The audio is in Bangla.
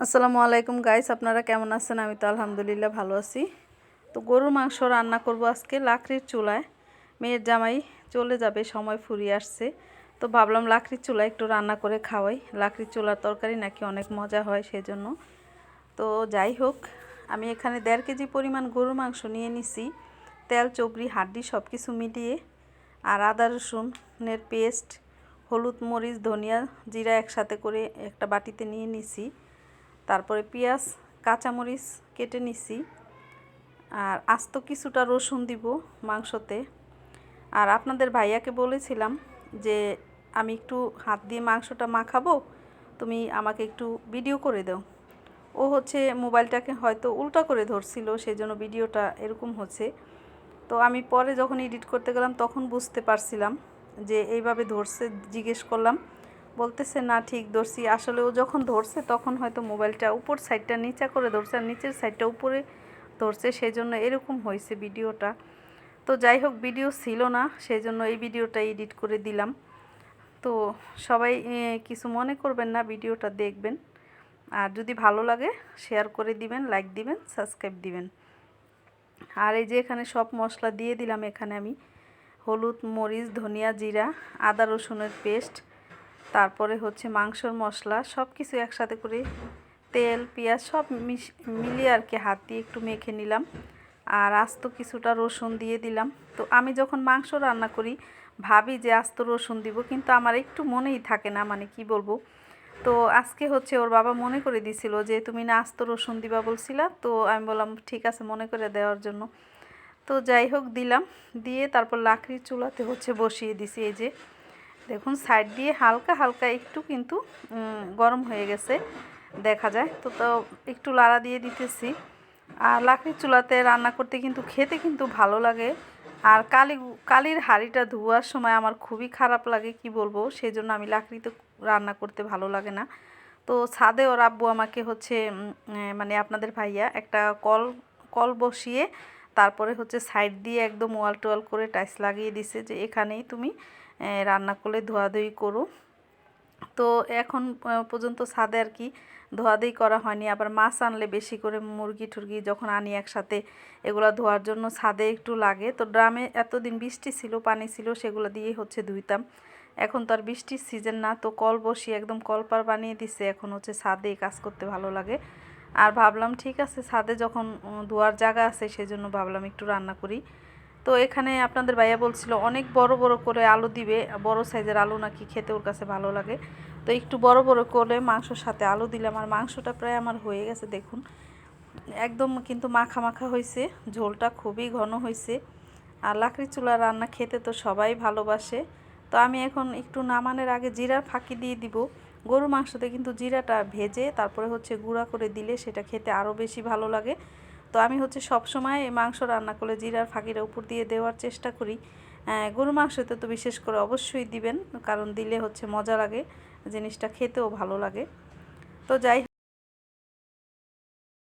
আসসালামু আলাইকুম গাইস, আপনারা কেমন আছেন? আমি তো আলহামদুলিল্লাহ ভালো আছি। তো গরুর মাংস রান্না করব আজকে লাকড়ির চুলায়। মেয়ের জামাই চলে যাবে, সময় ফুরিয়ে আসছে, তো ভাবলাম লাকড়ির চুলায় একটু রান্না করে খাওয়াই। লাকড়ির চুলার তরকারি নাকি অনেক মজা হয়, সেজন্য। তো যাই হোক, আমি এখানে 1.5 কেজি পরিমাণ গরুর মাংস নিয়ে নিছি। তেল, চবড়ি, হাড্ডি সব কিছু মিলিয়ে, আর আদা রসুনের পেস্ট, হলুদ, মরিচ, ধনিয়া, জিরা একসাথে করে একটা বাটিতে নিয়ে নিছি। তারপরে পেঁয়াজ, কাঁচামরিচ কেটে নিছি, আর আস্ত কিছুটা রসুন দিব মাংসতে। আর আপনাদের ভাইয়াকে বলেছিলাম যে আমি একটু হাত দিয়ে মাংসটা মাখাবো, তুমি আমাকে একটু ভিডিও করে দাও। ও হচ্ছে মোবাইলটাকে হয়তো উল্টা করে ধরছিল, সেই জন্য ভিডিওটা এরকম হচ্ছে। তো আমি পরে যখন এডিট করতে গেলাম তখন বুঝতে পারছিলাম যে এইভাবে ধরছে। জিজ্ঞেস করলাম, বলতেছে না ঠিক ধরছি। আসলে ও যখন ধরছে তখন হয়তো মোবাইলটা উপর সাইডটা নিচা করে ধরছে আর নিচের সাইডটা উপরে ধরছে, সেই জন্য এরকম হয়েছে ভিডিওটা। তো যাই হোক, ভিডিও ছিল না, সেই জন্য এই ভিডিওটা এডিট করে দিলাম। তো সবাই কিছু মনে করবেন না, ভিডিওটা দেখবেন। আর যদি ভালো লাগে শেয়ার করে দিবেন, লাইক দিবেন, সাবস্ক্রাইব দিবেন। আর এই যে এখানে সব মশলা দিয়ে দিলাম। এখানে আমি হলুদ, মরিচ, ধনিয়া, জিরা, আদা রসুনের পেস্ট, তারপরে হচ্ছে মাংসর মশলা, সব কিছু একসাথে করে তেল, পেঁয়াজ সব মিলিয়ে আর কি হাত দিয়ে একটু মেখে নিলাম। আর আস্ত কিছুটা রসুন দিয়ে দিলাম। তো আমি যখন মাংস রান্না করি ভাবি যে আস্ত রসুন দিব, কিন্তু আমার একটু মনেই থাকে না, মানে কি বলবো। তো আজকে হচ্ছে ওর বাবা মনে করে দিছিল যে তুমি না আস্ত রসুন দিবা বলছিলা, তো আমি বললাম ঠিক আছে, মনে করে দেওয়ার জন্য। তো যাই হোক দিলাম, দিয়ে তারপর লাকড়ির চুলাতে হচ্ছে বসিয়ে দিছি। এই যে দেখুন, সাইড দিয়ে হালকা হালকা একটু কিন্তু গরম হয়ে গেছে দেখা যায়। তো একটু লাড়া দিয়ে দিতেছি। আর লাকড়ির চুলাতে রান্না করতে কিন্তু খেতে কিন্তু ভালো লাগে। আর কালির হাঁড়িটা ধোয়ার সময় আমার খুবই খারাপ লাগে, কি বলবো, সেই জন্য আমি লাকড়িতে রান্না করতে ভালো লাগে না। তো ছাদে ওর আব্বু আমাকে হচ্ছে মানে আপনাদের ভাইয়া একটা কল বসিয়ে তারপরে হচ্ছে সাইড দিয়ে একদম ওয়াল টোয়াল করে টাইলস লাগিয়ে দিছে যে এখানেই তুমি রান্না করলে ধোয়াধুয়ি করো। তো এখন পর্যন্ত ছাদে আর কি ধোয়াধুয়ি করা হয়নি। আবার মাছ আনলে বেশি করে মুরগি টুরগি যখন আনি একসাথে, এগুলো ধোয়ার জন্য ছাদে একটু লাগে। তো ড্রামে এতদিন বৃষ্টি ছিল, পানি ছিল, সেগুলো দিয়ে হচ্ছে ধুইতাম। এখন তো আর বৃষ্টির সিজন না, তো কল বসিয়ে একদম কলপার বানিয়ে দিছে। এখন হচ্ছে ছাদে কাজ করতে ভালো লাগে। আর ভাবলাম ঠিক আছে, ছাদে যখন ধোয়ার জায়গা আছে সেজন্য ভাবলাম একটু রান্না করি। তো এখানে আপনাদের ভাইয়া বলছিল অনেক বড় বড় করে আলু দিবে, বড় সাইজের আলু নাকি খেতে ওর কাছে ভালো লাগে। তো একটু বড় বড় করে মাংসর সাথে আলু দিলাম। আর মাংসটা প্রায় আমার হয়ে গেছে দেখুন, একদম কিন্তু মাখা মাখা হয়েছে, ঝোলটা খুবই ঘন হয়েছে। আর লাকড়ি চুলার রান্না খেতে তো সবাই ভালোবাসে। তো আমি এখন একটু নামানোর আগে জিরার ফাঁকি দিয়ে দিব। গরু মাংসতে কিন্তু জিরাটা ভেজে তারপরে হচ্ছে গুঁড়া করে দিলে সেটা খেতে আরও বেশি ভালো লাগে। তো আমি হচ্ছে সব সময় মাংস রান্না করলে জিরার ফাঁকিটা উপর দিয়ে দেওয়ার চেষ্টা করি। গরু মাংসতে তো বিশেষ করে অবশ্যই দিবেন, কারণ দিলে হচ্ছে মজা লাগে, জিনিসটা খেতেও ভালো লাগে। তো যাই